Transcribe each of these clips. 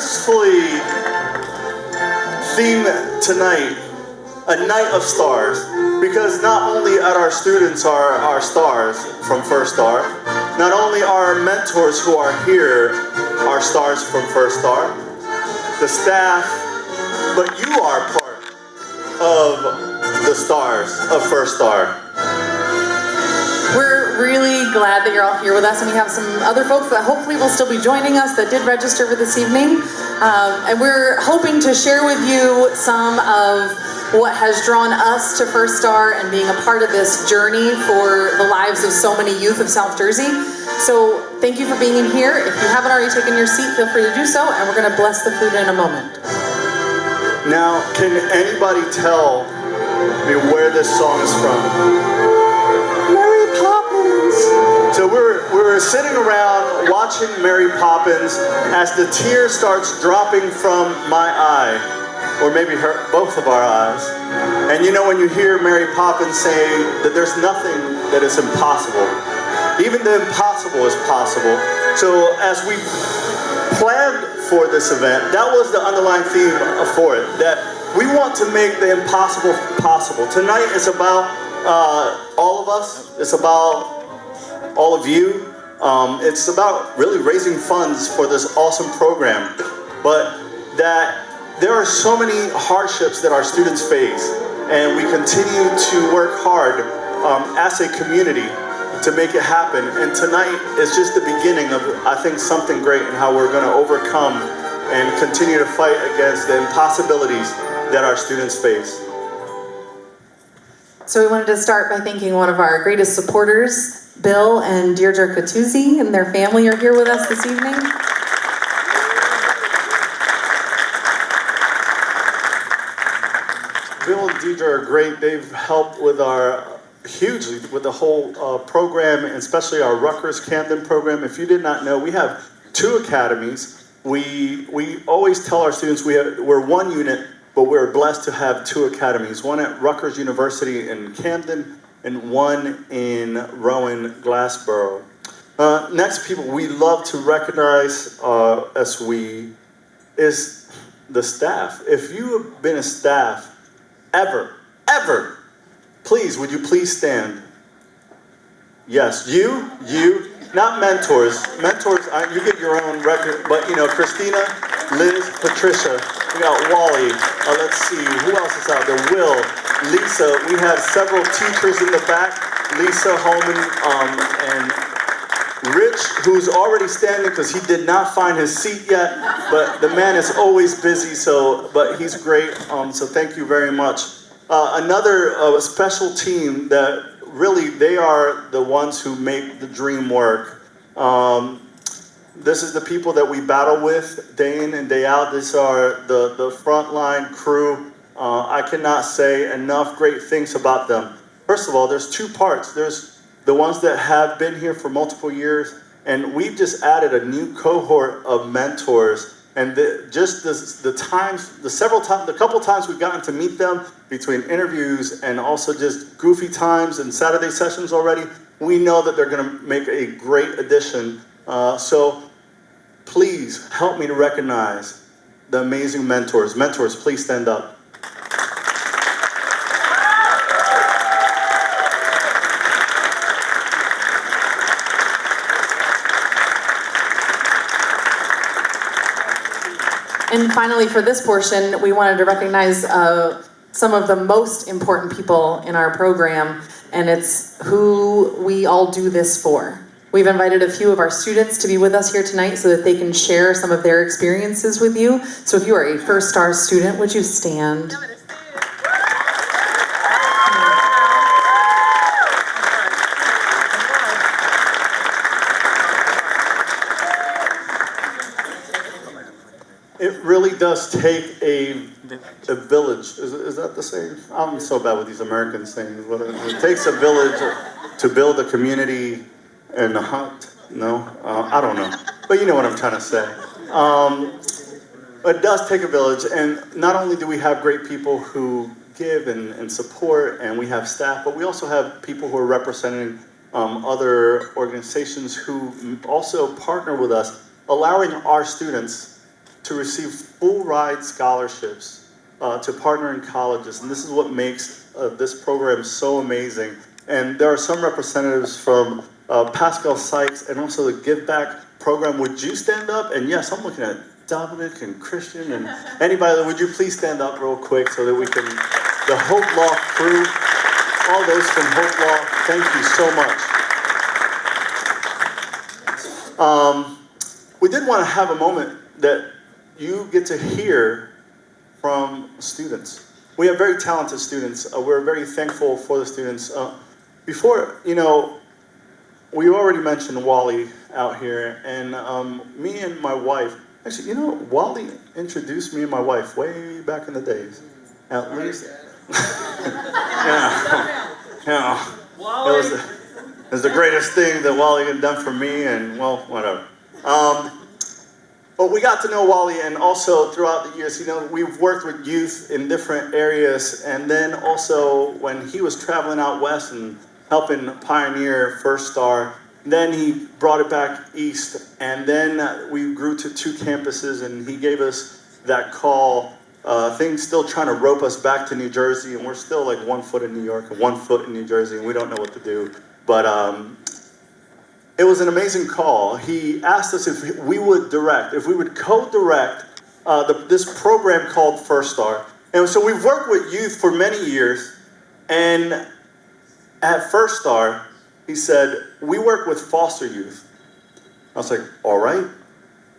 purposefully themed tonight a night of stars, because not only are our students our stars from First Star, not only are our mentors who are here are stars from First Star, the staff, but you are part of the stars of First Star. We're really glad that you're all here with us, and we have some other folks that hopefully will still be joining us that did register for this evening. And we're hoping to share with you some of what has drawn us to First Star and being a part of this journey for the lives of so many youth of South Jersey. So thank you for being in here. If you haven't already taken your seat, feel free to do so, and we're going to bless the food in a moment. Now, can anybody tell me where this song is from? Mary Poppins. So we're sitting around watching Mary Poppins as the tear starts dropping from my eye, or maybe both of our eyes. And you know, when you hear Mary Poppins saying that there's nothing that is impossible, even the impossible is possible. So as we planned for this event, that was the underlying theme for it, that we want to make the impossible possible. Tonight is about all of us. It's about all of you. It's about really raising funds for this awesome program, but that there are so many hardships that our students face, and we continue to work hard as a community to make it happen. And tonight is just the beginning of, I think, something great in how we're going to overcome and continue to fight against the impossibilities that our students face. So we wanted to start by thanking one of our greatest supporters, Bill and Deirdre Catuzzi, and their family are here with us this evening. Bill and Deirdre are great. They've helped with hugely with the whole program, and especially our Rutgers Camden program. If you did not know, we have 2 academies. We always tell our students we're one unit, but we're blessed to have 2 academies, one at Rutgers University in Camden and one in Rowan, Glassboro. Next people we love to recognize is the staff. If you have been a staff ever, please, would you please stand? Yes, you, not mentors. Mentors, you get your own record, but you know, Christina, Liz, Patricia, we got Wally, let's see, who else is out there? Will, Lisa, we have several teachers in the back, Lisa Holman, and Rich, who's already standing because he did not find his seat yet, but the man is always busy, but he's great, so thank you very much. Another special team that really, they are the ones who make the dream work. This is the people that we battle with day in and day out. These are the frontline crew. I cannot say enough great things about them. First of all, there's 2 parts. There's the ones that have been here for multiple years, and we've just added a new cohort of mentors. And the couple times we've gotten to meet them between interviews and also just goofy times and Saturday sessions already, we know that they're going to make a great addition. So please help me to recognize the amazing mentors. Mentors, please stand up. And finally, for this portion, we wanted to recognize some of the most important people in our program, and it's who we all do this for. We've invited a few of our students to be with us here tonight so that they can share some of their experiences with you. So if you are a First Star student, would you stand? It really does take a village. Is that the same? I'm so bad with these American sayings. It takes a village to build a community and a hunt. No? I don't know. But you know what I'm trying to say. It does take a village, and not only do we have great people who give and support, and we have staff, but we also have people who are representing other organizations who also partner with us, allowing our students to to receive full ride scholarships to partner in colleges, and this is what makes this program so amazing. And there are some representatives from Pascal Sykes and also the Give Back program. Would you stand up? And yes, I'm looking at Dominic and Christian and anybody. Would you please stand up real quick so that we can, the Hope Law crew, all those from Hope Law, thank you so much. We did want to have a moment that you get to hear from students. We have very talented students. We're very thankful for the students. Before, you know, we already mentioned Wally out here, and me and my wife, actually, you know, Wally introduced me and my wife way back in the days. At least, yeah. It was the greatest thing that Wally had done for me, and well, whatever. But we got to know Wally, and also throughout the years, you know, we've worked with youth in different areas, and then also when he was traveling out west and helping pioneer First Star, then he brought it back east, and then we grew to 2 campuses, and he gave us that call. Things still trying to rope us back to New Jersey, and we're still like 1 foot in New York and 1 foot in New Jersey, and we don't know what to do. But it was an amazing call. He asked us if we would co-direct this program called First Star. And so we've worked with youth for many years, and at First Star, he said, we work with foster youth. I was like, all right.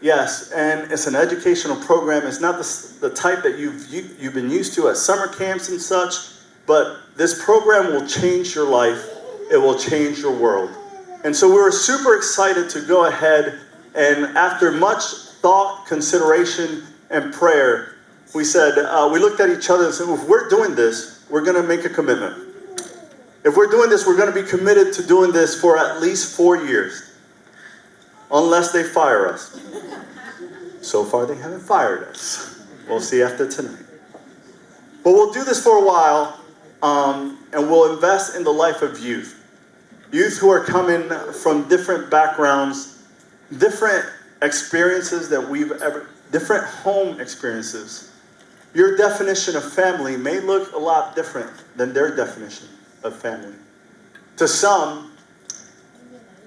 Yes, and it's an educational program. It's not the type that you've been used to at summer camps and such, but this program will change your life. It will change your world. And so we were super excited to go ahead, and after much thought, consideration, and prayer, we said, we looked at each other and said, if we're doing this, we're going to make a commitment. If we're doing this, we're going to be committed to doing this for at least 4 years, unless they fire us. So far, they haven't fired us. We'll see after tonight. But we'll do this for a while, and we'll invest in the life of youth. Youth who are coming from different backgrounds, different experiences that different home experiences. Your definition of family may look a lot different than their definition of family. To some,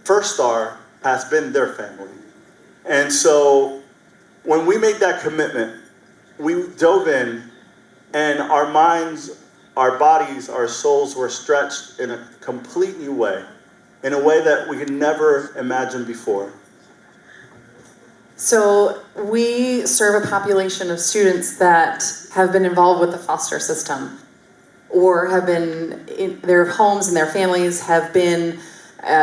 First Star has been their family. And so when we made that commitment, we dove in, and our minds, our bodies, our souls were stretched in a complete new way, in a way that we could never imagine before. So we serve a population of students that have been involved with the foster system, or have been in their homes and their families have been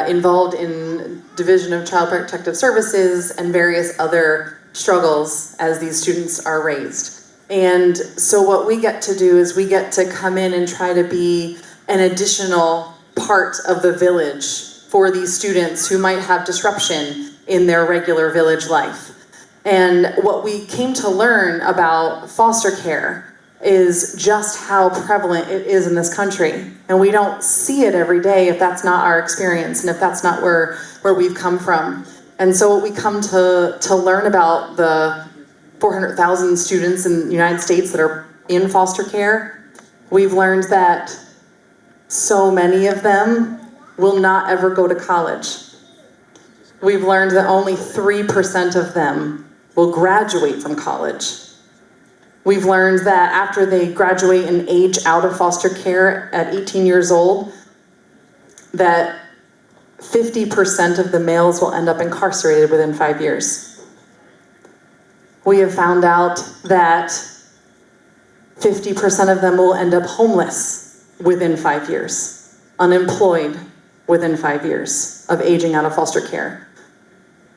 involved in Division of Child Protective Services and various other struggles as these students are raised. And so what we get to do is we get to come in and try to be an additional part of the village for these students who might have disruption in their regular village life. And what we came to learn about foster care is just how prevalent it is in this country. And we don't see it every day if that's not our experience and if that's not where we've come from. And so what we come to learn about the 400,000 students in the United States that are in foster care, we've learned that so many of them will not ever go to college. We've learned that only 3% of them will graduate from college. We've learned that after they graduate and age out of foster care at 18 years old, that 50% of the males will end up incarcerated within 5 years. We have found out that 50% of them will end up homeless within 5 years, unemployed within 5 years of aging out of foster care.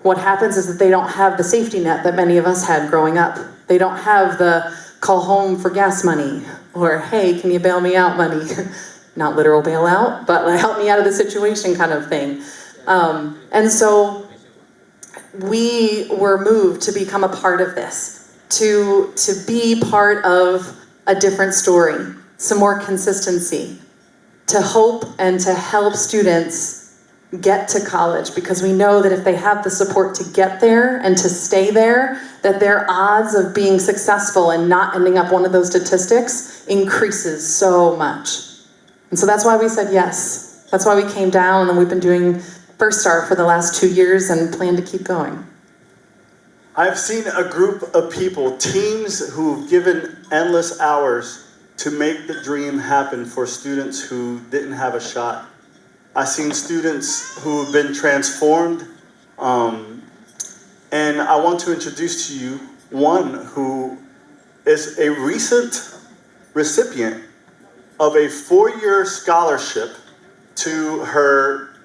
What happens is that they don't have the safety net that many of us had growing up. They don't have the call home for gas money, or hey, can you bail me out money? Not literal bailout, but like, help me out of the situation kind of thing. And so we were moved to become a part of this, to be part of a different story, some more consistency, to hope and to help students get to college, because we know that if they have the support to get there and to stay there, that their odds of being successful and not ending up one of those statistics increases so much. And so that's why we said yes. That's why we came down, and we've been doing First Star for the last 2 years and plan to keep going. I've seen a group of people, teams who've given endless hours to make the dream happen for students who didn't have a shot. I've seen students who've been transformed, and I want to introduce to you one who is a recent recipient of a 4-year scholarship to her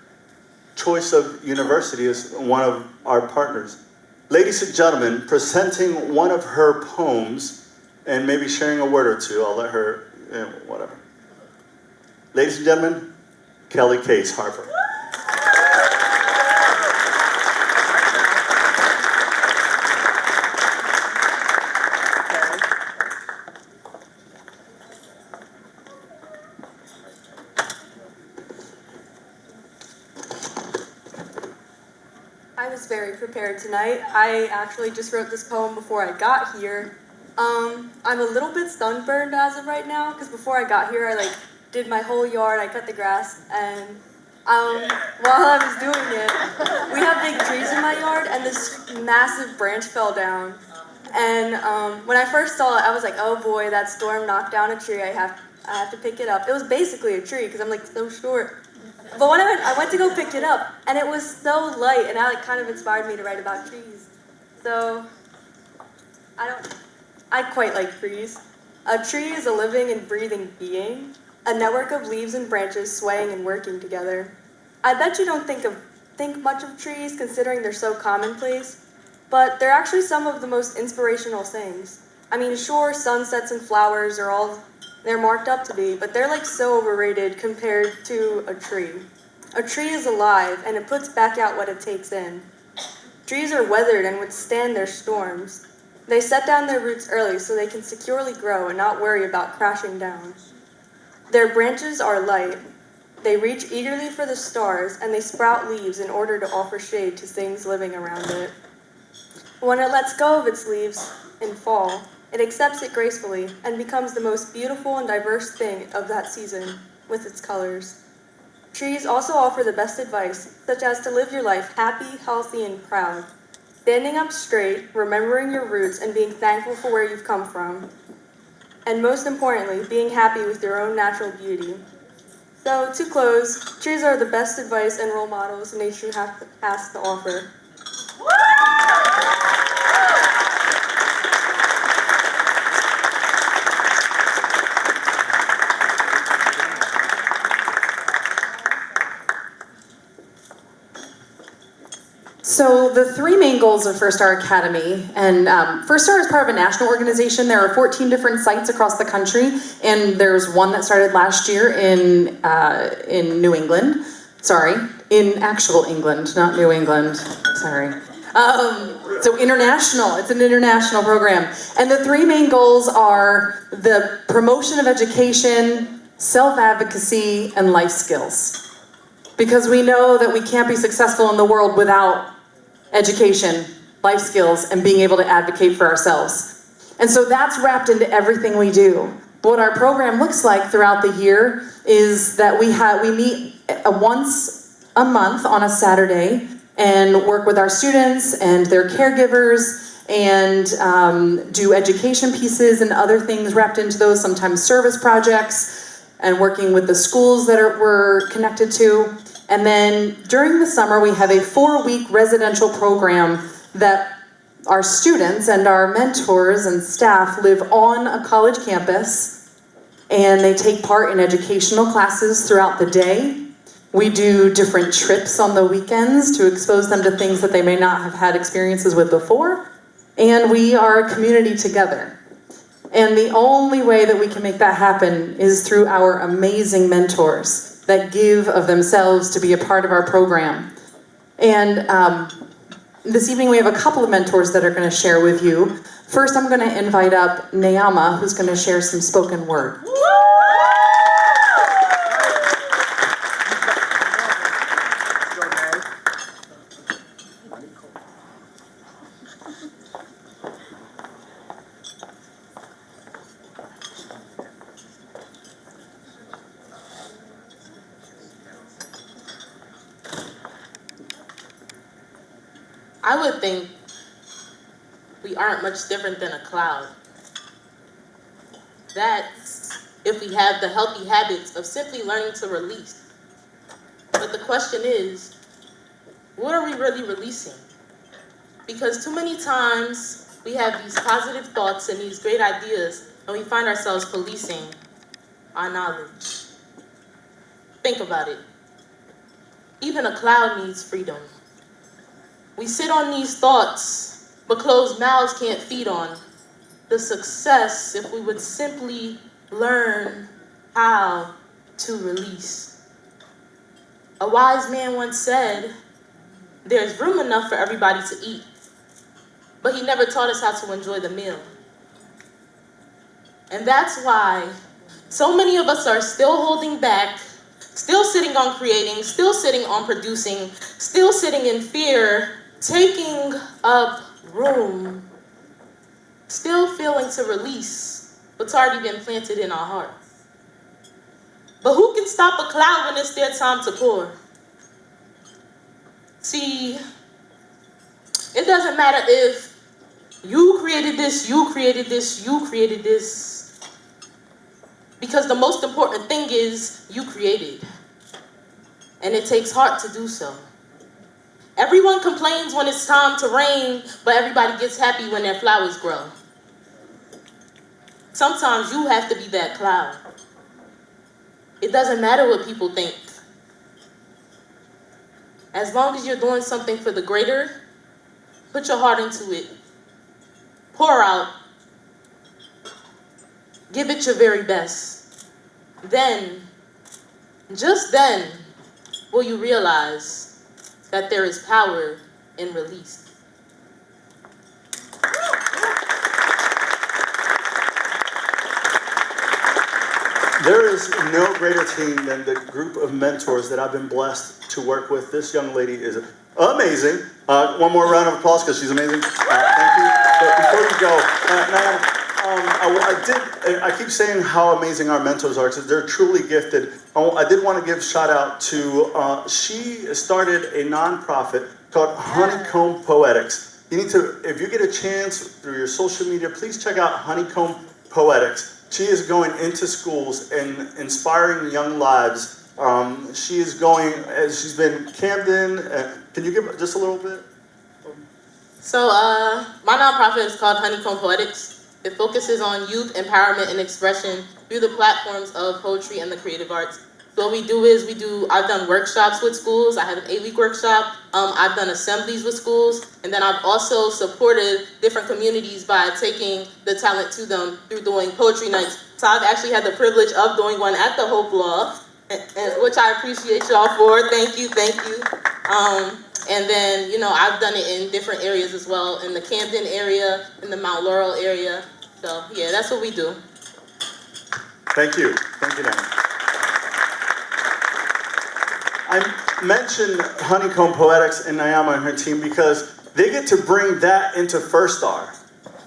choice of university as one of our partners. Ladies and gentlemen, presenting one of her poems and maybe sharing a word or two. I'll let her, whatever. Ladies and gentlemen, Kelly Case Harper. I was very prepared tonight. I actually just wrote this poem before I got here. I'm a little bit sunburned as of right now, because before I got here, I did my whole yard, I cut the grass, and while I was doing it, we have big trees in my yard, and this massive branch fell down. And when I first saw it, I was like, oh boy, that storm knocked down a tree, I have to pick it up. It was basically a tree, because I'm so short. But when I went to go pick it up, and it was so light, and that kind of inspired me to write about trees. So, I quite like trees. A tree is a living and breathing being, a network of leaves and branches swaying and working together. I bet you don't think much of trees, considering they're so commonplace, but they're actually some of the most inspirational things. I mean, sure, sunsets and flowers they're marked up to be, but they're so overrated compared to a tree. A tree is alive, and it puts back out what it takes in. Trees are weathered and withstand their storms. They set down their roots early so they can securely grow and not worry about crashing down. Their branches are light. They reach eagerly for the stars, and they sprout leaves in order to offer shade to things living around it. When it lets go of its leaves in fall, it accepts it gracefully and becomes the most beautiful and diverse thing of that season with its colors. Trees also offer the best advice, such as to live your life happy, healthy, and proud, standing up straight, remembering your roots, and being thankful for where you've come from. And most importantly, being happy with your own natural beauty. So, to close, trees are the best advice and role models nature has to offer. So the 3 main goals of First Star Academy, and First Star is part of a national organization. There are 14 different sites across the country, and there's one that started last year in New England. Sorry, in actual England, not New England. Sorry. So international, it's an international program. And the 3 main goals are the promotion of education, self-advocacy, and life skills. Because we know that we can't be successful in the world without education, life skills, and being able to advocate for ourselves. And so that's wrapped into everything we do. What our program looks like throughout the year is that we meet once a month on a Saturday and work with our students and their caregivers and do education pieces and other things wrapped into those, sometimes service projects, and working with the schools that we're connected to. And then during the summer, we have a 4-week residential program that our students and our mentors and staff live on a college campus, and they take part in educational classes throughout the day. We do different trips on the weekends to expose them to things that they may not have had experiences with before. And we are a community together. And the only way that we can make that happen is through our amazing mentors that give of themselves to be a part of our program. And this evening we have a couple of mentors that are going to share with you. First, I'm going to invite up Nayama, who's going to share some spoken word. I would think we aren't much different than a cloud. That's if we have the healthy habits of simply learning to release. But the question is, what are we really releasing? Because too many times we have these positive thoughts and these great ideas, and we find ourselves policing our knowledge. Think about it. Even a cloud needs freedom. We sit on these thoughts, but closed mouths can't feed on the success if we would simply learn how to release. A wise man once said, there's room enough for everybody to eat, but he never taught us how to enjoy the meal. And that's why so many of us are still holding back, still sitting on creating, still sitting on producing, still sitting in fear, taking up room, still feeling to release what's already been planted in our hearts. But who can stop a cloud when it's their time to pour? See, it doesn't matter if you created this, you created this, you created this. Because the most important thing is you created. And it takes heart to do so. Everyone complains when it's time to rain, but everybody gets happy when their flowers grow. Sometimes you have to be that cloud. It doesn't matter what people think. As long as you're doing something for the greater, put your heart into it. Pour out. Give it your very best. Then, just then, will you realize that there is power in release. There is no greater team than the group of mentors that I've been blessed to work with. This young lady is amazing. One more round of applause because she's amazing. Thank you. But before we go, I keep saying how amazing our mentors are because they're truly gifted. I did want to give a shout out to, she started a nonprofit called Honeycomb Poetics. You need to, if you get a chance through your social media, please check out Honeycomb Poetics. She is going into schools and inspiring young lives. She is going, as she's been Camden. Can you give just a little bit? So my nonprofit is called Honeycomb Poetics. It focuses on youth empowerment and expression through the platforms of poetry and the creative arts. So what we do is I've done workshops with schools. I have an 8-week workshop. I've done assemblies with schools. And then I've also supported different communities by taking the talent to them through doing poetry nights. So I've actually had the privilege of doing one at the Hope Loft, which I appreciate y'all for. Thank you. And then, I've done it in different areas as well, in the Camden area, in the Mount Laurel area. So yeah, that's what we do. Thank you, Nana. I mentioned Honeycomb Poetics and Nyama and her team because they get to bring that into First Star.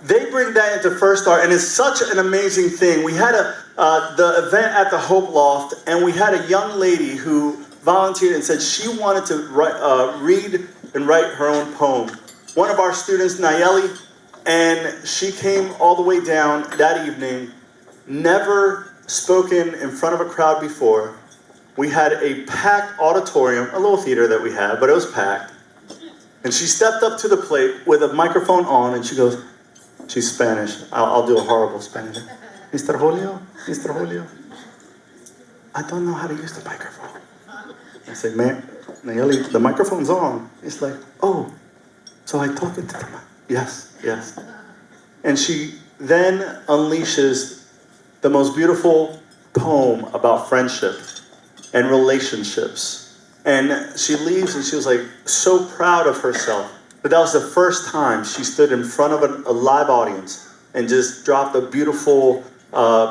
They bring that into First Star, and it's such an amazing thing. We had the event at the Hope Loft, and we had a young lady who volunteered and said she wanted to read and write her own poem. One of our students, Nayeli, and she came all the way down that evening, never spoken in front of a crowd before. We had a packed auditorium, a little theater that we had, but it was packed. And she stepped up to the plate with a microphone on, and she goes, she's Spanish. I'll do a horrible Spanish. Mr. Julio, I don't know how to use the microphone. I said, man, Nayeli, the microphone's on. It's like, oh, so I talk into the mic. Yes. And she then unleashes the most beautiful poem about friendship and relationships. And she leaves and she was like so proud of herself. But that was the first time she stood in front of a live audience and just dropped a beautiful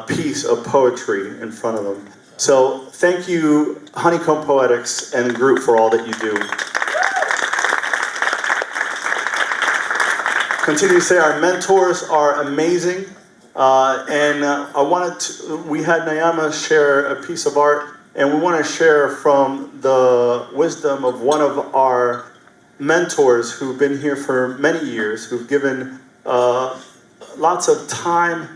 piece of poetry in front of them. So thank you, Honeycomb Poetics and the group, for all that you do. Continue to say our mentors are amazing. We had Nyama share a piece of art, and we want to share from the wisdom of one of our mentors who've been here for many years, who've given lots of time,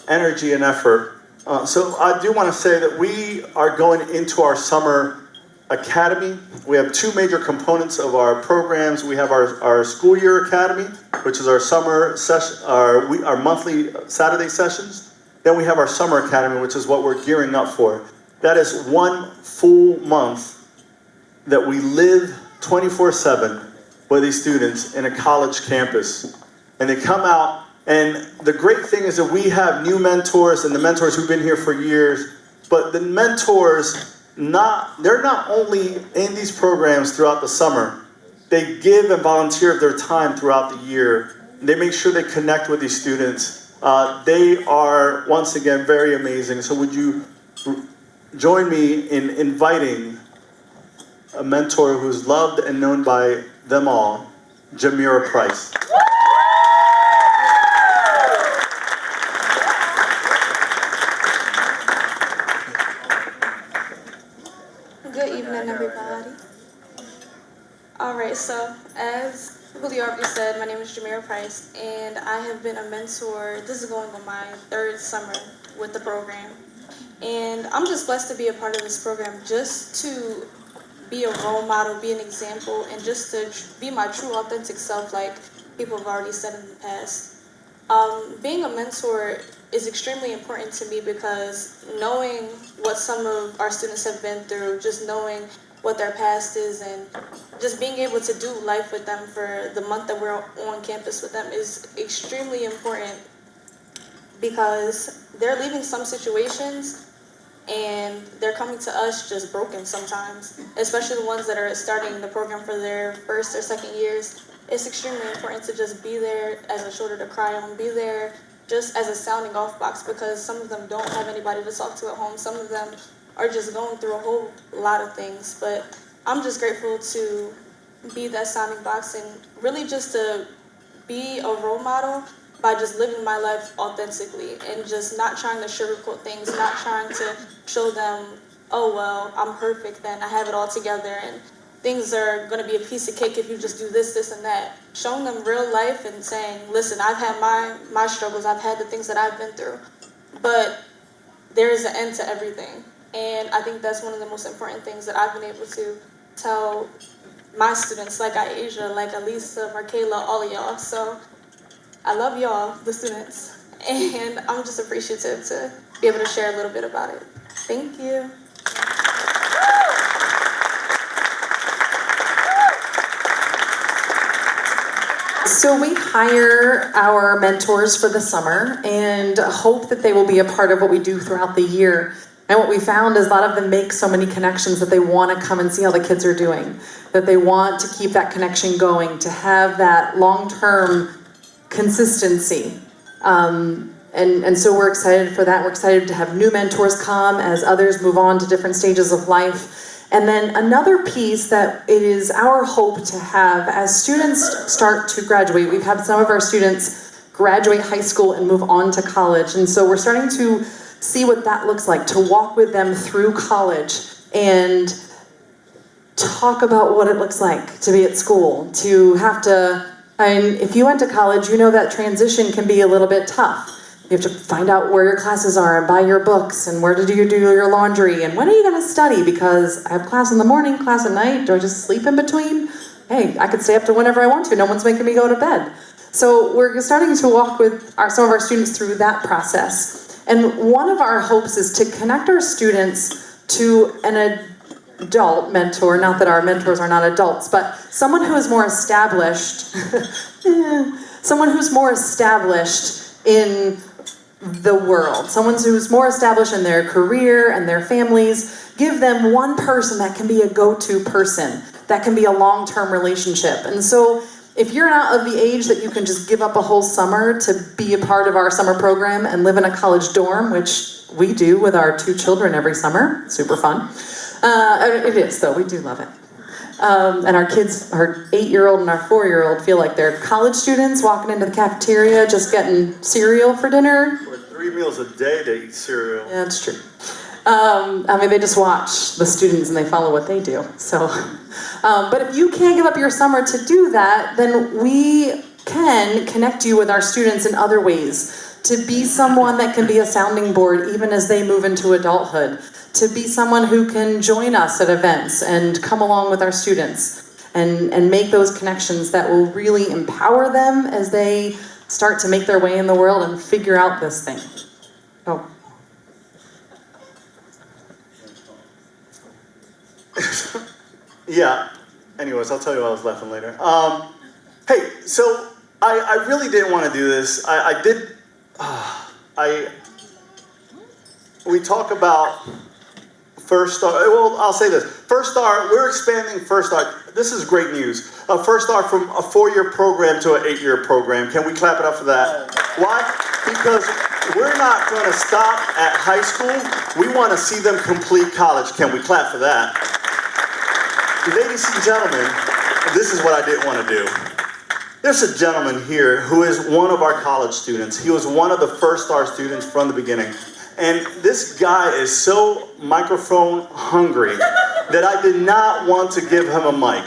energy, and effort. So I do want to say that we are going into our summer academy. We have two major components of our programs. We have our school year academy, which is our summer session, our monthly Saturday sessions. Then we have our summer academy, which is what we're gearing up for. That is 1 full month that we live 24/7 with these students in a college campus. And they come out, and the great thing is that we have new mentors and the mentors who've been here for years, but the mentors, they're not only in these programs throughout the summer, they give and volunteer of their time throughout the year. They make sure they connect with these students. They are, once again, very amazing. So would you join me in inviting a mentor who's loved and known by them all, Jamira Price. Good evening, everybody. All right, so as Julio already said, my name is Jamira Price, and I have been a mentor. This is going on my 3rd summer with the program. And I'm just blessed to be a part of this program, just to be a role model, be an example, and just to be my true, authentic self, like people have already said in the past. Being a mentor is extremely important to me because knowing what some of our students have been through, just knowing what their past is, and just being able to do life with them for the month that we're on campus with them is extremely important because they're leaving some situations and they're coming to us just broken sometimes, especially the ones that are starting the program for their 1st or 2nd years. It's extremely important to just be there as a shoulder to cry on, be there just as a sounding off box because some of them don't have anybody to talk to at home. Some of them are just going through a whole lot of things, but I'm just grateful to be that sounding box and really just to be a role model by just living my life authentically and just not trying to sugarcoat things, not trying to show them, oh, well, I'm perfect then, I have it all together, and things are going to be a piece of cake if you just do this, this, and that. Showing them real life and saying, listen, I've had my struggles, I've had the things that I've been through, but there is an end to everything. And I think that's one of the most important things that I've been able to tell my students, like Aisha, like Alisa, Markayla, all of y'all. So I love y'all, the students, and I'm just appreciative to be able to share a little bit about it. Thank you. So we hire our mentors for the summer and hope that they will be a part of what we do throughout the year. And what we found is a lot of them make so many connections that they want to come and see how the kids are doing, that they want to keep that connection going, to have that long-term consistency. And so we're excited for that. We're excited to have new mentors come as others move on to different stages of life. And then another piece that it is our hope to have as students start to graduate. We've had some of our students graduate high school and move on to college. And so we're starting to see what that looks like, to walk with them through college and talk about what it looks like to be at school, to have to, if you went to college, you know that transition can be a little bit tough. You have to find out where your classes are and buy your books and where do you do your laundry and when are you going to study because I have class in the morning, class at night, do I just sleep in between? Hey, I could stay up to whenever I want to, no one's making me go to bed. So we're starting to walk with some of our students through that process. And one of our hopes is to connect our students to an adult mentor, not that our mentors are not adults, but someone who is more established, someone who's more established in the world, someone who's more established in their career and their families. Give them one person that can be a go-to person, that can be a long-term relationship. And so if you're not of the age that you can just give up a whole summer to be a part of our summer program and live in a college dorm, which we do with our 2 children every summer, super fun. It is, though, we do love it. And our kids, our 8-year-old and our 4-year-old, feel like they're college students walking into the cafeteria just getting cereal for dinner. Or 3 meals a day to eat cereal. Yeah, that's true. I mean, they just watch the students and they follow what they do. So, but if you can't give up your summer to do that, then we can connect you with our students in other ways. To be someone that can be a sounding board even as they move into adulthood. To be someone who can join us at events and come along with our students and make those connections that will really empower them as they start to make their way in the world and figure out this thing. Oh. Yeah. Anyways, I'll tell you what I was laughing later. Hey, so I really didn't want to do this. We talk about First Star. Well, I'll say this. First Star, we're expanding First Star. This is great news. First Star from a 4-year program to an 8-year program. Can we clap it up for that? Why? Because we're not going to stop at high school. We want to see them complete college. Can we clap for that? Ladies and gentlemen, this is what I didn't want to do. There's a gentleman here who is one of our college students. He was one of the First Star students from the beginning. And this guy is so microphone hungry that I did not want to give him a mic.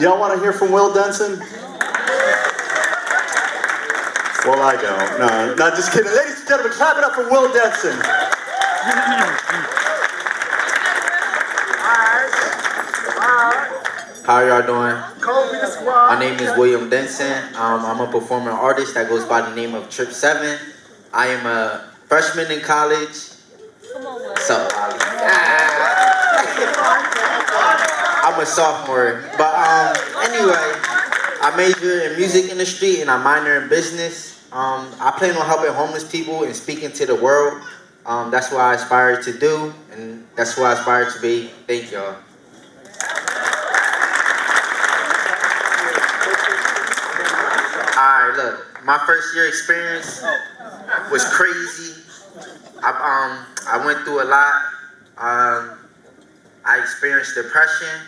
Y'all want to hear from Will Denson? Well, I don't. No, not just kidding. Ladies and gentlemen, clap it up for Will Denson. How y'all doing? My name is William Denson. I'm a performing artist that goes by the name of Trip 7. I am a freshman in college. So, I'm a sophomore. But anyway, I major in music industry and I minor in business. I plan on helping homeless people and speaking to the world. That's what I aspire to do, and that's what I aspire to be. Thank y'all. Alright, look, my first year experience was crazy. I went through a lot. I experienced depression.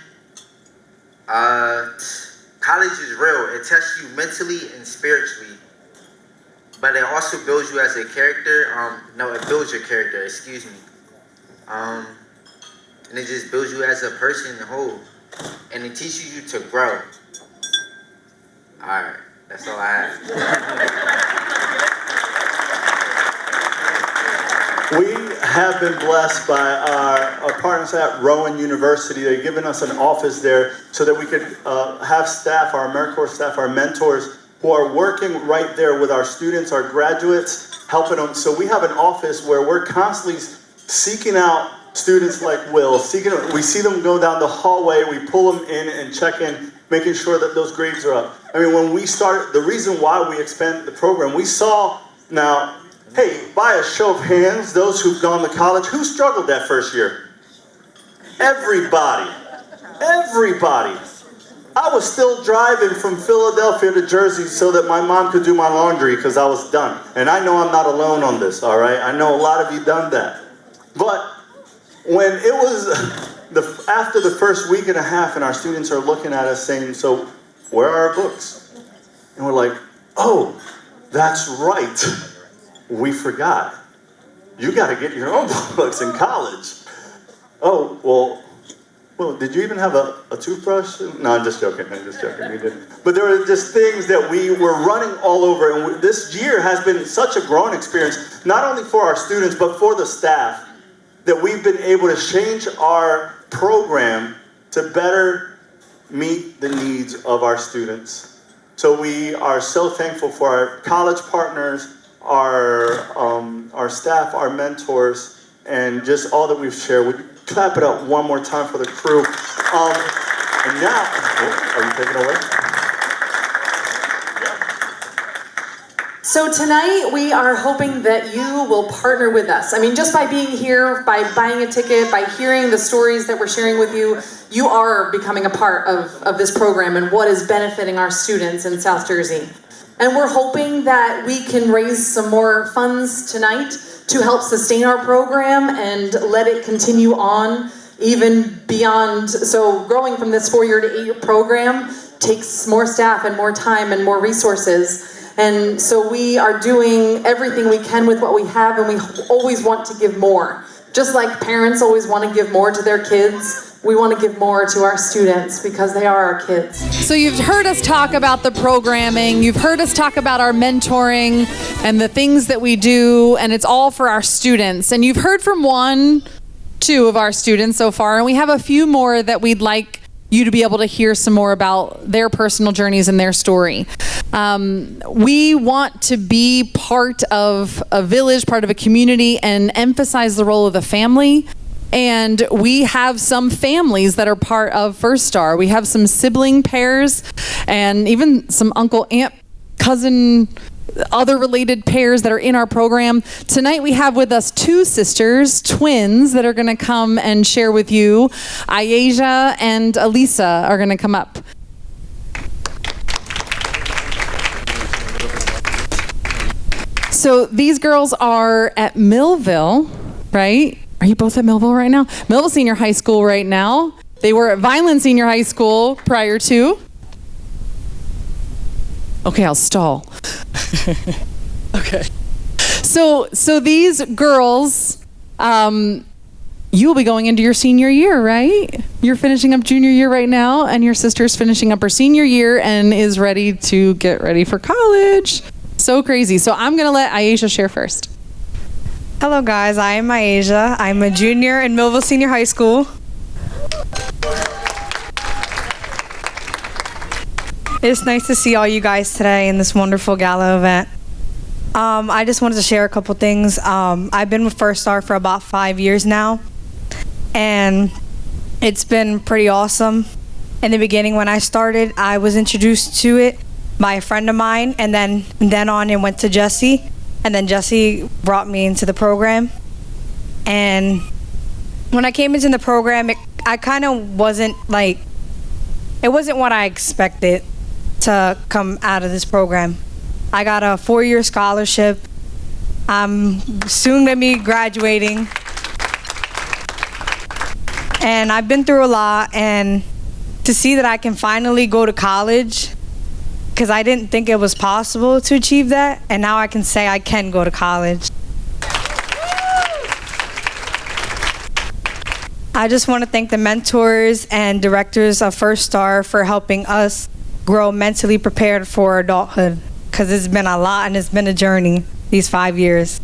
College is real. It tests you mentally and spiritually. But it also builds you as a character. No, it builds your character, excuse me. And it just builds you as a person in whole. And it teaches you to grow. Alright, that's all I have. We have been blessed by our partners at Rowan University. They've given us an office there so that we could have staff, our AmeriCorps staff, our mentors, who are working right there with our students, our graduates, helping them. So we have an office where we're constantly seeking out students like Will. We see them go down the hallway, we pull them in and check in, making sure that those grades are up. I mean, when we started, the reason why we expanded the program, we saw now, hey, by a show of hands, those who've gone to college, who struggled that first year? Everybody. Everybody. I was still driving from Philadelphia to Jersey so that my mom could do my laundry because I was done. And I know I'm not alone on this, all right? I know a lot of you done that. But when it was after the first week and a half and our students are looking at us saying, so where are our books? And we're like, oh, that's right. We forgot. You got to get your own books in college. Oh, well, did you even have a toothbrush? No, I'm just joking. We didn't. But there were just things that we were running all over. And this year has been such a growing experience, not only for our students, but for the staff, that we've been able to change our program to better meet the needs of our students. So we are so thankful for our college partners, our staff, our mentors, and just all that we've shared. Would you clap it up one more time for the crew? And now, are you taking it away? So tonight we are hoping that you will partner with us. I mean, just by being here, by buying a ticket, by hearing the stories that we're sharing with you, you are becoming a part of this program and what is benefiting our students in South Jersey. And we're hoping that we can raise some more funds tonight to help sustain our program and let it continue on even beyond. So growing from this 4-year to 8-year program takes more staff and more time and more resources. And so we are doing everything we can with what we have, and we always want to give more. Just like parents always want to give more to their kids, we want to give more to our students because they are our kids. So you've heard us talk about the programming, you've heard us talk about our mentoring and the things that we do, and it's all for our students. And you've heard from two of our students so far, and we have a few more that we'd like you to be able to hear some more about their personal journeys and their story. We want to be part of a village, part of a community, and emphasize the role of the family. And we have some families that are part of First Star. We have some sibling pairs and even some uncle, aunt, cousin, other related pairs that are in our program. Tonight we have with us two sisters, twins, that are going to come and share with you. Aisha and Elisa are going to come up. So these girls are at Millville, right? Are you both at Millville right now? Millville Senior High School right now. They were at Vineland Senior High School prior to. Okay, I'll stall. Okay. So these girls, you will be going into your senior year, right? You're finishing up junior year right now, and your sister's finishing up her senior year and is ready to get ready for college. So crazy. So I'm going to let Aisha share first. Hello guys, I am Aisha. I'm a junior in Millville Senior High School. It's nice to see all you guys today in this wonderful gala event. I just wanted to share a couple things. I've been with First Star for about 5 years now, and it's been pretty awesome. In the beginning when I started, I was introduced to it by a friend of mine, and then on it went to Jesse, and then Jesse brought me into the program. And when I came into the program, I kind of wasn't like, it wasn't what I expected to come out of this program. I got a 4-year scholarship. I'm soon gonna be graduating. And I've been through a lot, and to see that I can finally go to college, because I didn't think it was possible to achieve that, and now I can say I can go to college. I just want to thank the mentors and directors of First Star for helping us grow mentally prepared for adulthood, because it's been a lot and it's been a journey these 5 years.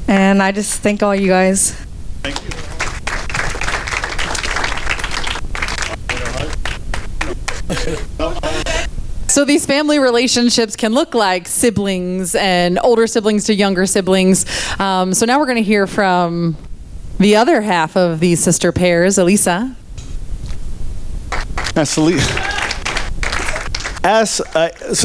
And I just thank all you guys. Thank you. So these family relationships can look like siblings and older siblings to younger siblings. So now we're going to hear from the other half of these sister pairs, Elisa. So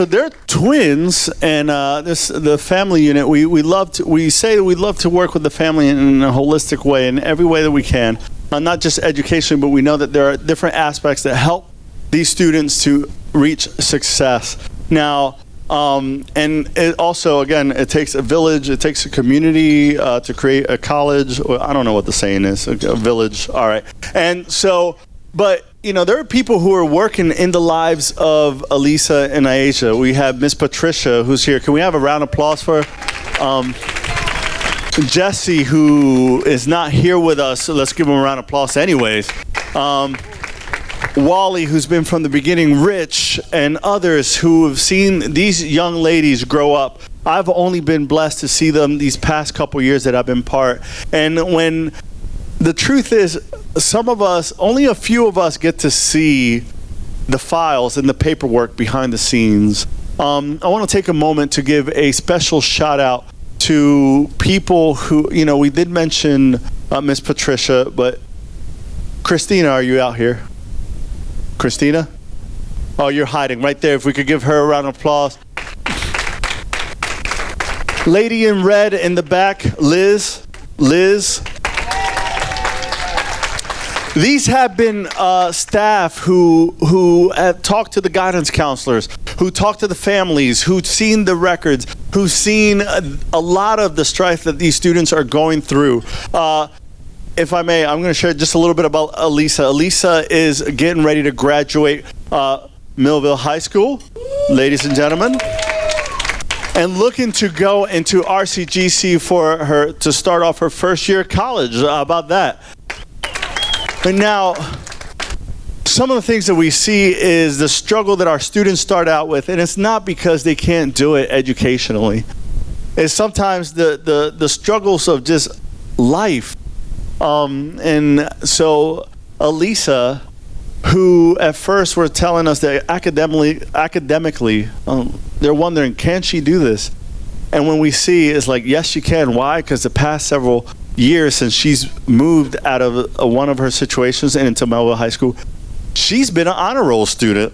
they're twins, and the family unit. We say that we love to work with the family in a holistic way, in every way that we can, not just education, but we know that there are different aspects that help these students to reach success. Now, and it also, again, it takes a village, it takes a community to create a college. Or I don't know what the saying is, a village. All right, and so, but. You know, there are people who are working in the lives of Elisa and Aisha. We have Miss Patricia, who's here. Can we have a round of applause for her? Jesse, who is not here with us, so let's give him a round of applause anyways. Wally, who's been from the beginning, Rich, and others who have seen these young ladies grow up. I've only been blessed to see them these past couple years that I've been part. And when the truth is, some of us, only a few of us get to see the files and the paperwork behind the scenes. I want to take a moment to give a special shout out to people who, you know, we did mention Miss Patricia, but Christina, are you out here? Christina? Oh, you're hiding right there. If we could give her a round of applause. Lady in red in the back, Liz. These have been staff who have talked to the guidance counselors, who talked to the families, who've seen the records, who've seen a lot of the strife that these students are going through. If I may, I'm going to share just a little bit about Elisa. Elisa is getting ready to graduate Millville High School, ladies and gentlemen. and looking to go into RCGC for her to start off her first year of college. How about that? And now, some of the things that we see is the struggle that our students start out with, and it's not because they can't do it educationally. It's sometimes the struggles of just life. And so Elisa, who at first were telling us that academically, they're wondering, can she do this? And when we see, it's like, yes, she can. Why? Because the past several years since she's moved out of one of her situations and into Melville High School, she's been an honor roll student.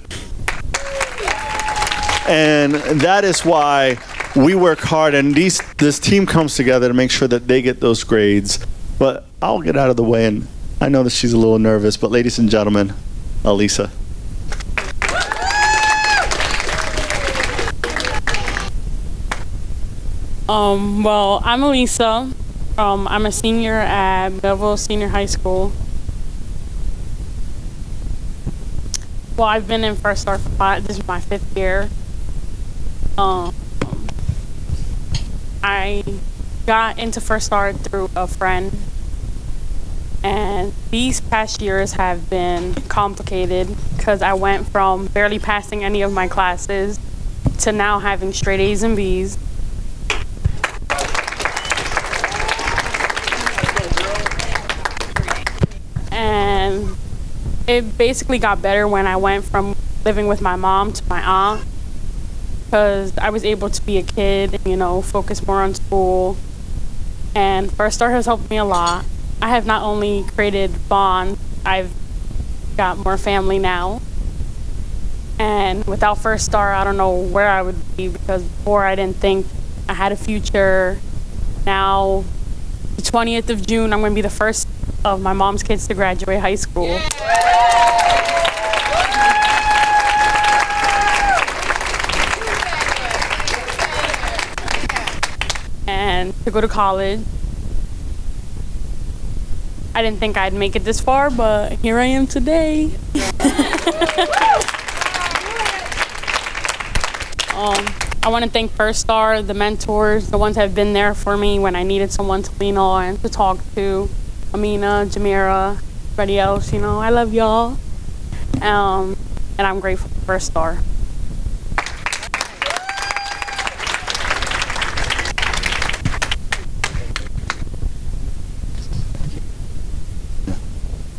And that is why we work hard, and this team comes together to make sure that they get those grades. But I'll get out of the way, and I know that she's a little nervous, but ladies and gentlemen, Elisa. Well, I'm Elisa. I'm a senior at Melville Senior High School. Well, I've been in First Star for this is my 5th year. I got into First Star through a friend, and these past years have been complicated because I went from barely passing any of my classes to now having straight A's and B's. And it basically got better when I went from living with my mom to my aunt, because I was able to be a kid and, focus more on school. And First Star has helped me a lot. I have not only created bonds, I've got more family now. And without First Star, I don't know where I would be, because before I didn't think I had a future. Now, the 20th of June, I'm going to be the first of my mom's kids to graduate high school. And to go to college. I didn't think I'd make it this far, but here I am today. I want to thank First Star, the mentors, the ones that have been there for me when I needed someone to lean on, to talk to. Amina, Jamira, everybody else, I love y'all. And I'm grateful for First Star.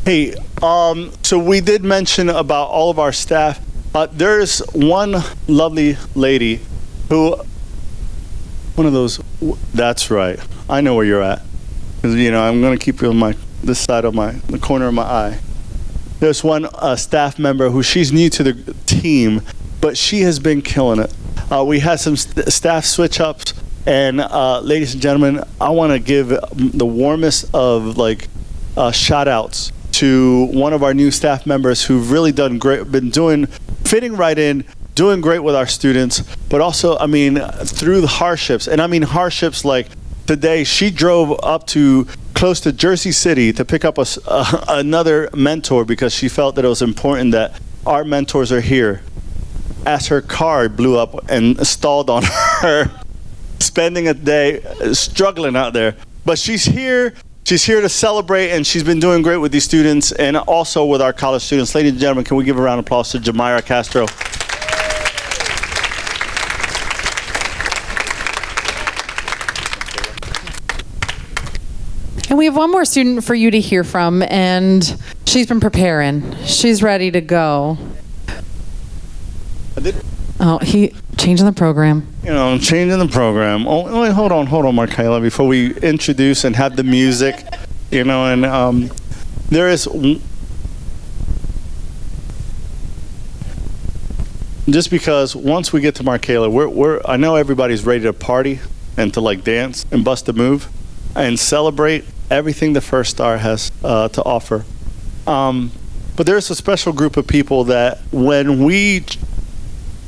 Hey, so we did mention about all of our staff. There's one lovely lady who, one of those, that's right, I know where you're at. Because, I'm going to keep you on this side of the corner of my eye. There's one staff member who she's new to the team, but she has been killing it. We had some staff switch ups, and ladies and gentlemen, I want to give the warmest of shout outs to one of our new staff members who've really done great, fitting right in, doing great with our students, but also, through the hardships, and hardships like today, she drove up to close to Jersey City to pick up another mentor because she felt that it was important that our mentors are here. As her car blew up and stalled on her, spending a day struggling out there. But she's here. She's here to celebrate, and she's been doing great with these students and also with our college students. Ladies and gentlemen, can we give a round of applause to Jamira Castro? And we have one more student for you to hear from, and she's been preparing. She's ready to go. Oh, he changing the program. Changing the program. Oh, wait, hold on, Markayla, before we introduce and have the music, and there is, just because once we get to Markayla, I know everybody's ready to party and to dance and bust a move and celebrate everything the First Star has to offer. But there's a special group of people that when me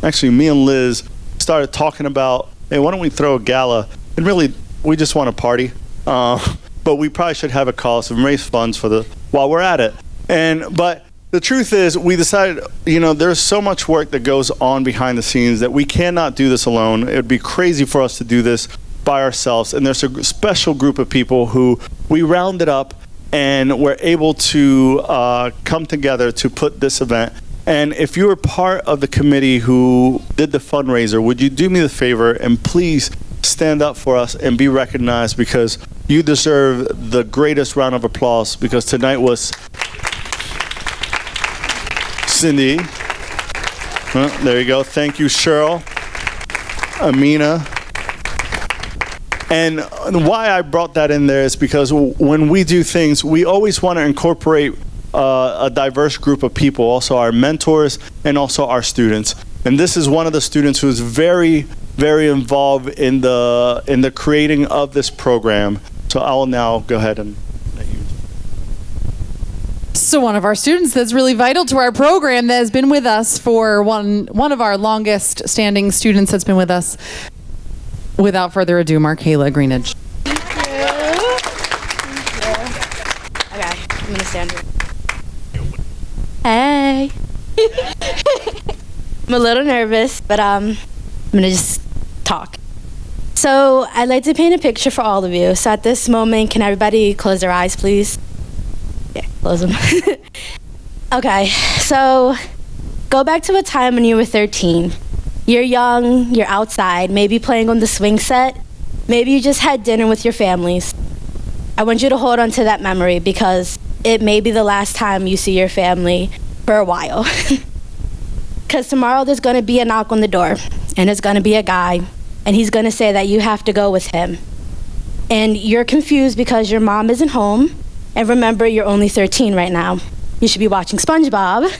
and Liz started talking about, hey, why don't we throw a gala? And really, we just want to party. But we probably should have a cause and raise funds while we're at it. But the truth is, we decided, there's so much work that goes on behind the scenes that we cannot do this alone. It would be crazy for us to do this by ourselves. And there's a special group of people who we rounded up and were able to come together to put this event. And if you were part of the committee who did the fundraiser, would you do me the favor and please stand up for us and be recognized, because you deserve the greatest round of applause, because tonight was Cindy. There you go. Thank you, Cheryl, Amina. And why I brought that in there is because when we do things, we always want to incorporate a diverse group of people, also our mentors and also our students. And this is one of the students who is very, very involved in the creating of this program. So I'll now go ahead and let you. So one of our students that's really vital to our program, that has been with us for one of our longest standing students that's been with us. Without further ado, Markayla Greenidge. Okay, I'm gonna stand here. Hey. I'm a little nervous, but I'm gonna just talk. So I'd like to paint a picture for all of you. So at this moment, can everybody close their eyes, please? Yeah, close them. Okay, so go back to a time when you were 13. You're young, you're outside, maybe playing on the swing set. Maybe you just had dinner with your families. I want you to hold on to that memory, because it may be the last time you see your family for a while. Because tomorrow there's going to be a knock on the door, and it's going to be a guy, and he's going to say that you have to go with him. And you're confused because your mom isn't home, and remember, you're only 13 right now. You should be watching SpongeBob.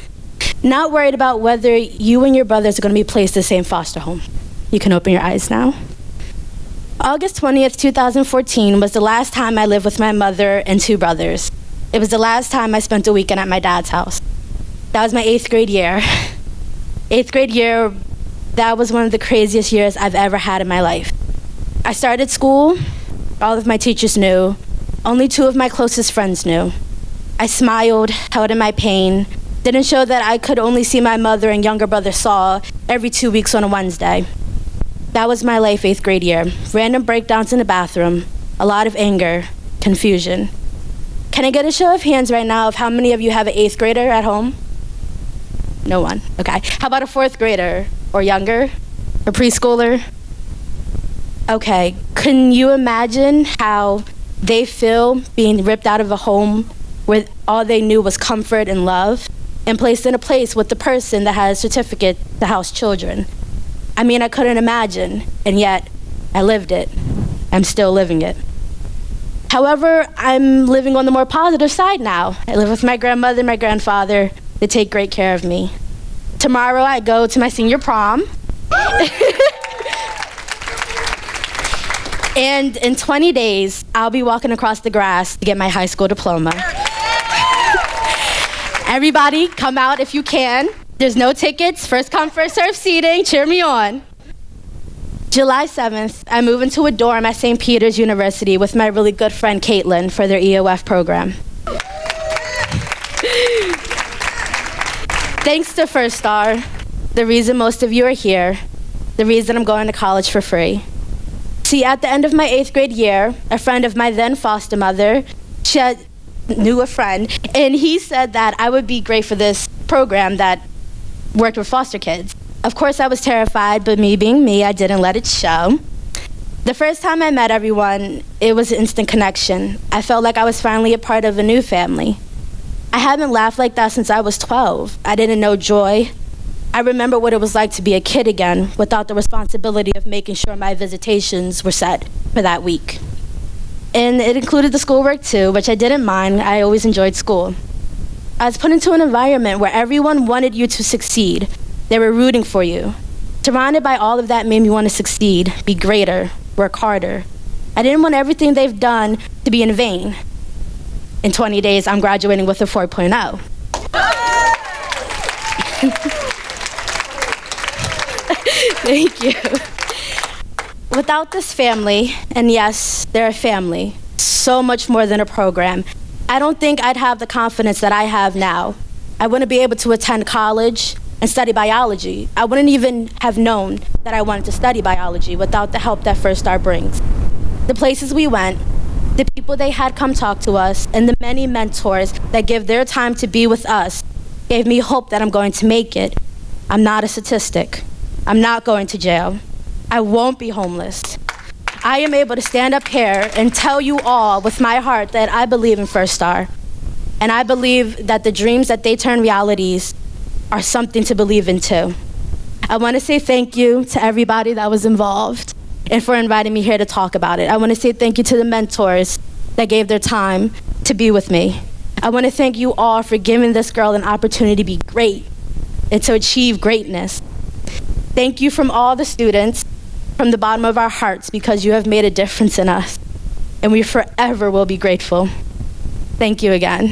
Not worried about whether you and your brothers are going to be placed in the same foster home. You can open your eyes now. August 20th, 2014 was the last time I lived with my mother and two brothers. It was the last time I spent a weekend at my dad's house. That was my 8th grade year. 8th grade year, that was one of the craziest years I've ever had in my life. I started school, all of my teachers knew, only 2 of my closest friends knew. I smiled, held in my pain, didn't show that I could only see my mother and younger brother Saul every 2 weeks on a Wednesday. That was my life 8th grade year. Random breakdowns in the bathroom, a lot of anger, confusion. Can I get a show of hands right now of how many of you have an 8th grader at home? No one, okay. How about a 4th grader or younger, a preschooler? Okay, can you imagine how they feel being ripped out of a home where all they knew was comfort and love, and placed in a place with the person that has a certificate to house children? I mean, I couldn't imagine, and yet I lived it. I'm still living it. However, I'm living on the more positive side now. I live with my grandmother and my grandfather. They take great care of me. Tomorrow I go to my senior prom. And in 20 days, I'll be walking across the grass to get my high school diploma. Everybody, come out if you can. There's no tickets, first come, first serve seating. Cheer me on. July 7th, I move into a dorm at St. Peter's University with my really good friend Caitlin for their EOF program. Thanks to First Star, the reason most of you are here, the reason I'm going to college for free. See, at the end of my 8th grade year, a friend of my then foster mother, knew a friend, and he said that I would be great for this program that worked with foster kids. Of course, I was terrified, but me being me, I didn't let it show. The first time I met everyone, it was an instant connection. I felt like I was finally a part of a new family. I haven't laughed like that since I was 12. I didn't know joy. I remember what it was like to be a kid again without the responsibility of making sure my visitations were set for that week. And it included the schoolwork too, which I didn't mind. I always enjoyed school. I was put into an environment where everyone wanted you to succeed. They were rooting for you. Surrounded by all of that made me want to succeed, be greater, work harder. I didn't want everything they've done to be in vain. In 20 days, I'm graduating with a 4.0. Thank you. Without this family, and yes, they're a family, so much more than a program, I don't think I'd have the confidence that I have now. I wouldn't be able to attend college and study biology. I wouldn't even have known that I wanted to study biology without the help that First Star brings. The places we went, the people they had come talk to us, and the many mentors that give their time to be with us gave me hope that I'm going to make it. I'm not a statistic. I'm not going to jail. I won't be homeless. I am able to stand up here and tell you all with my heart that I believe in First Star. And I believe that the dreams that they turn realities are something to believe in too. I want to say thank you to everybody that was involved and for inviting me here to talk about it. I want to say thank you to the mentors that gave their time to be with me. I want to thank you all for giving this girl an opportunity to be great and to achieve greatness. Thank you from all the students, from the bottom of our hearts, because you have made a difference in us, and we forever will be grateful. Thank you again.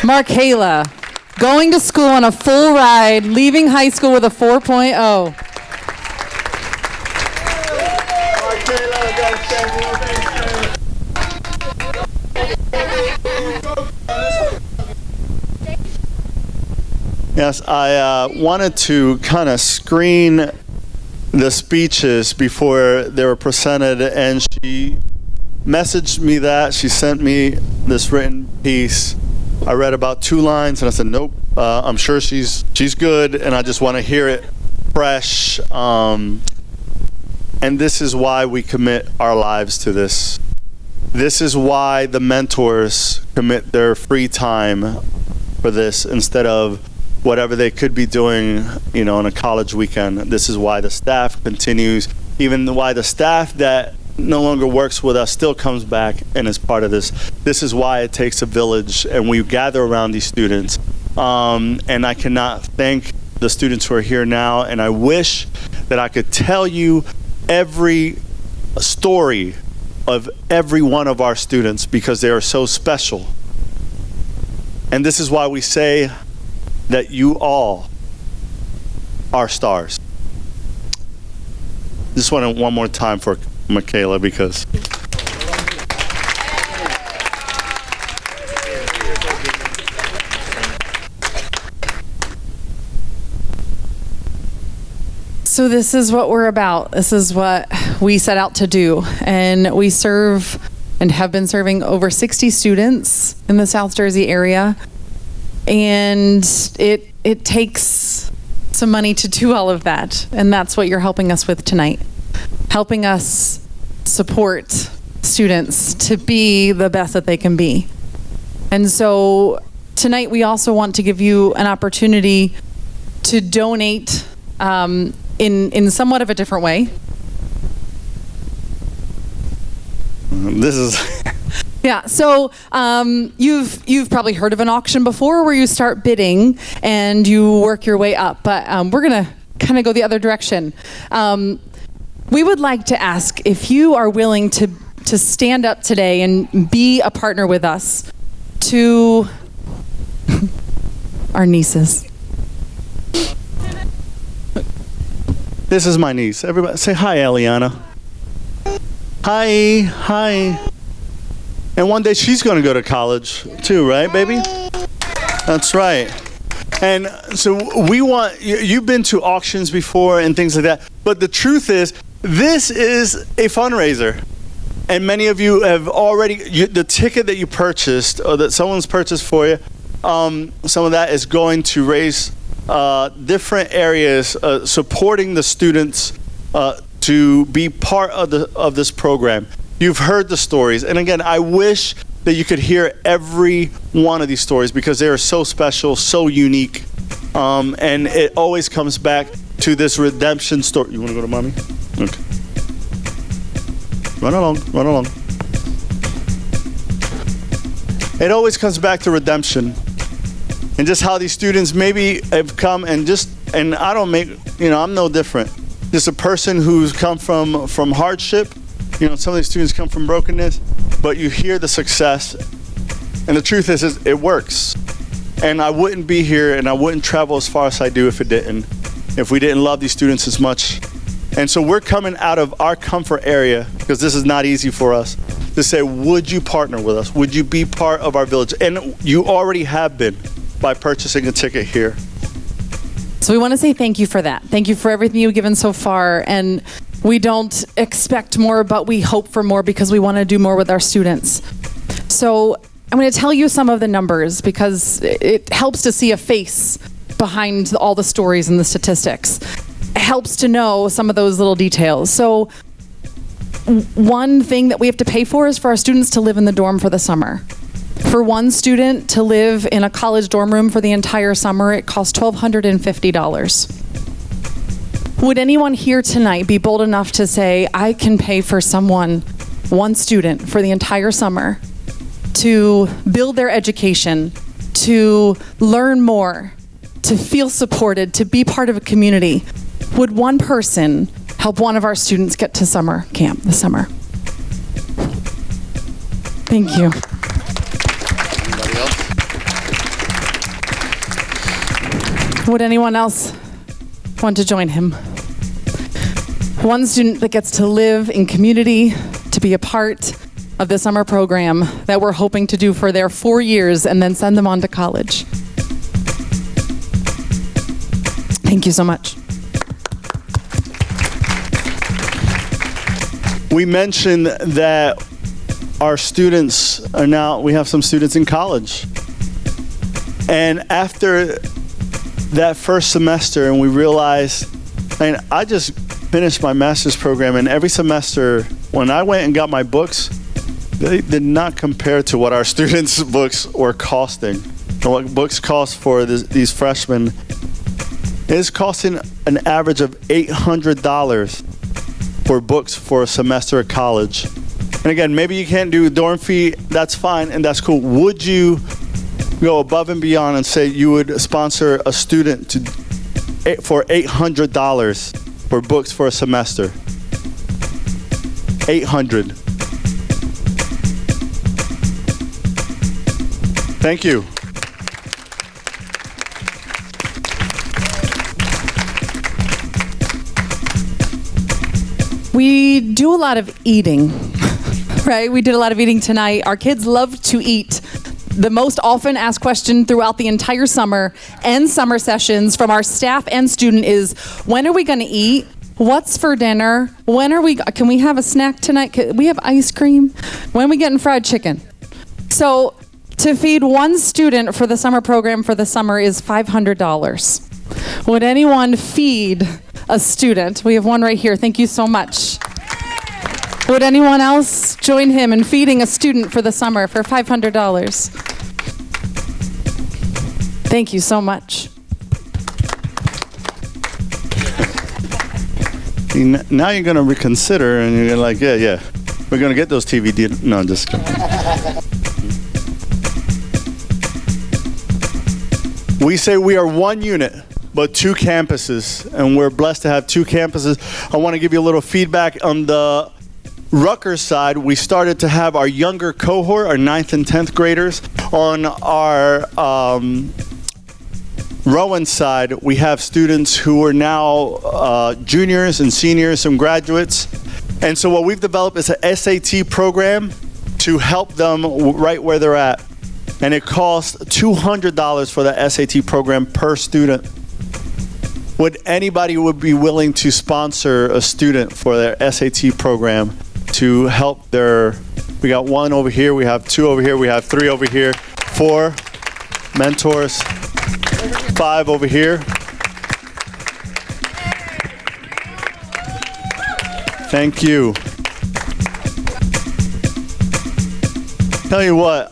Markayla, going to school on a full ride, leaving high school with a 4.0. Yes, I wanted to kind of screen the speeches before they were presented, and she messaged me that. She sent me this written piece. I read about 2 lines, and I said, nope, I'm sure she's good, and I just want to hear it fresh. And this is why we commit our lives to this. This is why the mentors commit their free time for this instead of whatever they could be doing, on a college weekend. This is why the staff continues, even why the staff that no longer works with us still comes back and is part of this. This is why it takes a village, and we gather around these students. And I cannot thank the students who are here now, and I wish that I could tell you every story of every one of our students because they are so special. And this is why we say that you all are stars. Just want one more time for Markayla because So this is what we're about. This is what we set out to do. And we serve and have been serving over 60 students in the South Jersey area. And it takes some money to do all of that. And that's what you're helping us with tonight. Helping us support students to be the best that they can be. And so tonight we also want to give you an opportunity to donate in somewhat of a different way. this is Yeah, so you've probably heard of an auction before where you start bidding and you work your way up, but we're gonna kind of go the other direction. We would like to ask if you are willing to stand up today and be a partner with us to our nieces. This is my niece. Everybody say hi, Eliana. Hi. And one day she's going to go to college too, right, baby? That's right. And so we want, you've been to auctions before and things like that, but the truth is, this is a fundraiser. And many of you have already, the ticket that you purchased or that someone's purchased for you, some of that is going to raise different areas supporting the students to be part of this program. You've heard the stories, and again, I wish that you could hear every one of these stories because they are so special, so unique, and it always comes back to this redemption story. You want to go to mommy? Okay. Run along. It always comes back to redemption. And just how these students maybe have come and I don't I'm no different. Just a person who's come from hardship. Some of these students come from brokenness, but you hear the success. And the truth is it works. And I wouldn't be here and I wouldn't travel as far as I do if it didn't. if we didn't love these students as much. And so we're coming out of our comfort area, because this is not easy for us, to say, would you partner with us? Would you be part of our village? And you already have been by purchasing a ticket here. So we want to say thank you for that. Thank you for everything you've given so far. And we don't expect more, but we hope for more because we want to do more with our students. So I'm going to tell you some of the numbers because it helps to see a face behind all the stories and the statistics. It helps to know some of those little details. So one thing that we have to pay for is for our students to live in the dorm for the summer. For one student to live in a college dorm room for the entire summer, it costs $1,250. Would anyone here tonight be bold enough to say, I can pay for one student for the entire summer to build their education, to learn more, to feel supported, to be part of a community? Would one person help one of our students get to summer camp this summer? Thank you. Anybody else? Would anyone else want to join him? One student that gets to live in community, to be a part of the summer program that we're hoping to do for their 4 years and then send them on to college. Thank you so much. We mentioned that our students are now, we have some students in college. And after that first semester, and we realized, I just finished my master's program, and every semester, when I went and got my books, they did not compare to what our students' books were costing. And what books cost for these freshmen is costing an average of $800 for books for a semester at college. And again, maybe you can't do dorm fee, that's fine and that's cool. Would you go above and beyond and say you would sponsor a student for $800 for books for a semester? $800. Thank you. We do a lot of eating, right? We did a lot of eating tonight. Our kids love to eat. The most often asked question throughout the entire summer and summer sessions from our staff and student is, when are we going to eat? What's for dinner? Can we have a snack tonight? Can we have ice cream? When are we getting fried chicken? So to feed one student for the summer program for the summer is $500. Would anyone feed a student? We have one right here. Thank you so much. Would anyone else join him in feeding a student for the summer for $500? Thank you so much. Now you're going to reconsider and you're like, yeah, we're going to get those TV deals. No, I'm just kidding. We say we are one unit, but two campuses, and we're blessed to have two campuses. I want to give you a little feedback on the Rutgers side. We started to have our younger cohort, our 9th and 10th graders. On our Rowan side, we have students who are now juniors and seniors, some graduates. And so what we've developed is a SAT program to help them right where they're at. And it costs $200 for the SAT program per student. Would anybody be willing to sponsor a student for their SAT program to help we got one over here, we have two over here, we have three over here, 4 mentors, 5 over here. Thank you. Tell you what,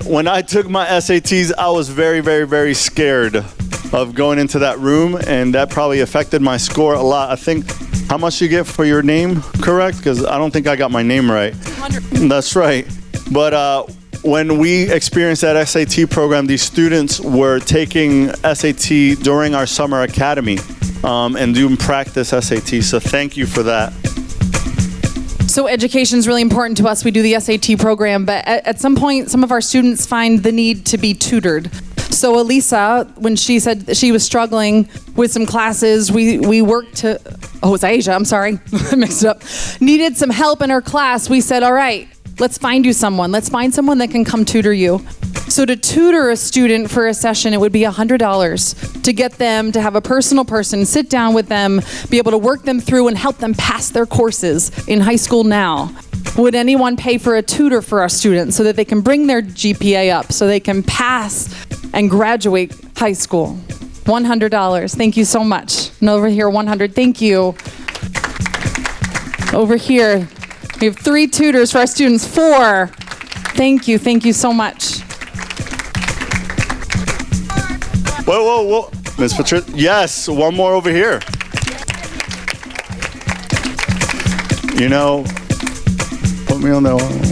when I took my SATs, I was very, very, very scared of going into that room, and that probably affected my score a lot. I think, how much you get for your name, correct? Because I don't think I got my name right. 200. That's right. But when we experienced that SAT program, these students were taking SAT during our summer academy and doing practice SAT. So thank you for that. So education is really important to us. We do the SAT program, but at some point, some of our students find the need to be tutored. So Elisa, when she said that she was struggling with some classes, we worked to, oh, it's Asia, I'm sorry, I mixed it up, needed some help in her class. We said, all right, let's find you someone. Let's find someone that can come tutor you. So to tutor a student for a session, it would be $100 to get them to have a personal person, sit down with them, be able to work them through and help them pass their courses in high school now. Would anyone pay for a tutor for our students so that they can bring their GPA up, so they can pass and graduate high school? $100. Thank you so much. And over here, 100. Thank you. Over here, we have 3 tutors for our students. 4. Thank you. Thank you so much. Whoa. Miss Patricia. Yes, one more over here. You know, put me on that one.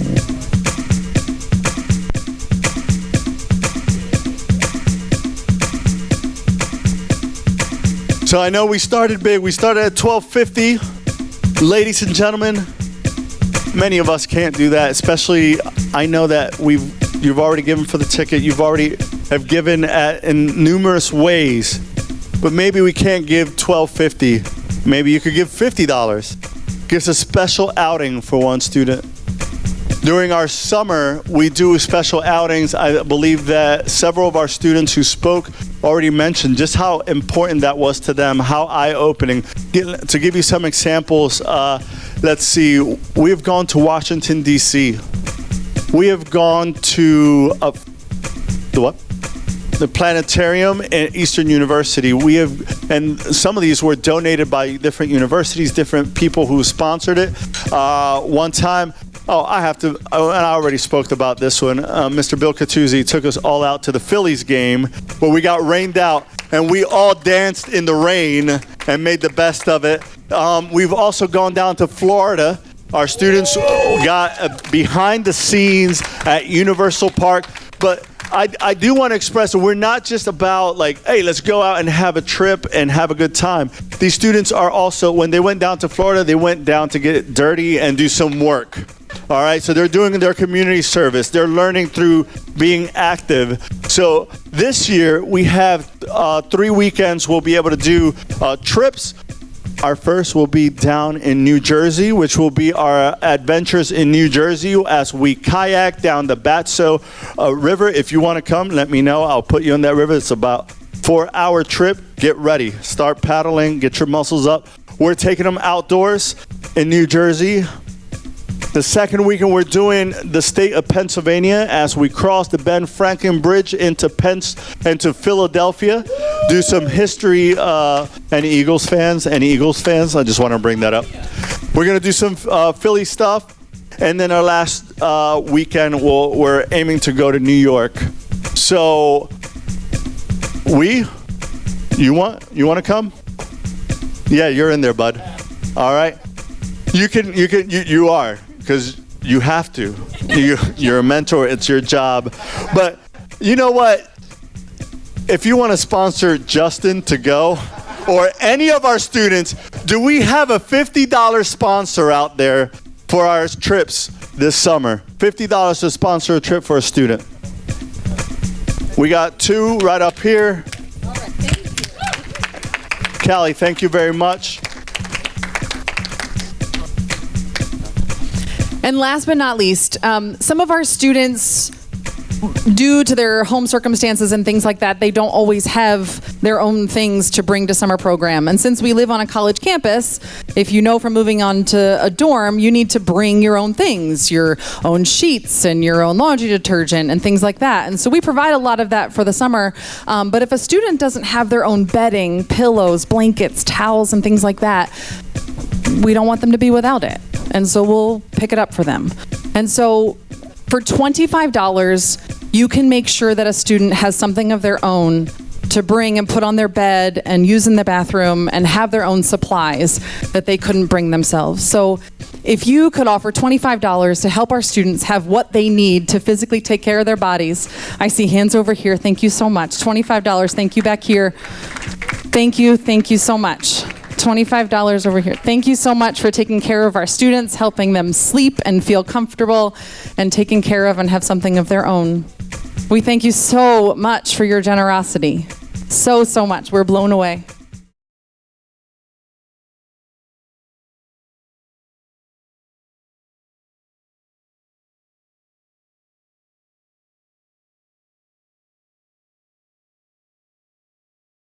So I know we started big. We started at 1250. Ladies and gentlemen, many of us can't do that, especially I know that you've already given for the ticket. You've already have given in numerous ways. But maybe we can't give $12.50. Maybe you could give $50. Gives a special outing for one student. During our summer, we do special outings. I believe that several of our students who spoke already mentioned just how important that was to them, how eye-opening. To give you some examples, let's see, we've gone to Washington, D.C. We have gone to the planetarium at Eastern University. And some of these were donated by different universities, different people who sponsored it. One time, and I already spoke about this one. Mr. Bill Catuzzi took us all out to the Phillies game where we got rained out and we all danced in the rain and made the best of it. We've also gone down to Florida. Our students got behind the scenes at Universal Park, but I do want to express that we're not just about like, hey, let's go out and have a trip and have a good time. These students are also, when they went down to Florida, they went down to get dirty and do some work. All right, so they're doing their community service. They're learning through being active. So this year we have 3 weekends we'll be able to do trips. Our first will be down in New Jersey, which will be our adventures in New Jersey as we kayak down the Batso River. If you want to come, let me know. I'll put you on that river. It's about 4-hour trip. Get ready. Start paddling. Get your muscles up. We're taking them outdoors in New Jersey. The second weekend, we're doing the state of Pennsylvania as we cross the Ben Franklin Bridge into Philadelphia. Do some history. Any Eagles fans? I just want to bring that up. We're going to do some Philly stuff. And then our last weekend, we're aiming to go to New York. So, you want to come? Yeah, you're in there, bud. All right. You are. Because you have to. You're a mentor. It's your job. But you know what? If you want to sponsor Justin to go, or any of our students, do we have a $50 sponsor out there for our trips this summer? $50 to sponsor a trip for a student. We got 2 right up here. All right, thank you. Callie, thank you very much. And last but not least, some of our students, due to their home circumstances and things like that, they don't always have their own things to bring to summer program. And since we live on a college campus, if you know from moving on to a dorm, you need to bring your own things, your own sheets and your own laundry detergent and things like that. And so we provide a lot of that for the summer. But if a student doesn't have their own bedding, pillows, blankets, towels, and things like that, we don't want them to be without it. And so we'll pick it up for them. And so for $25, you can make sure that a student has something of their own to bring and put on their bed and use in the bathroom and have their own supplies that they couldn't bring themselves. So if you could offer $25 to help our students have what they need to physically take care of their bodies. I see hands over here. Thank you so much. $25. Thank you back here. Thank you so much. $25 over here. Thank you so much for taking care of our students, helping them sleep and feel comfortable, and taking care of and have something of their own. We thank you so much for your generosity. So much. We're blown away.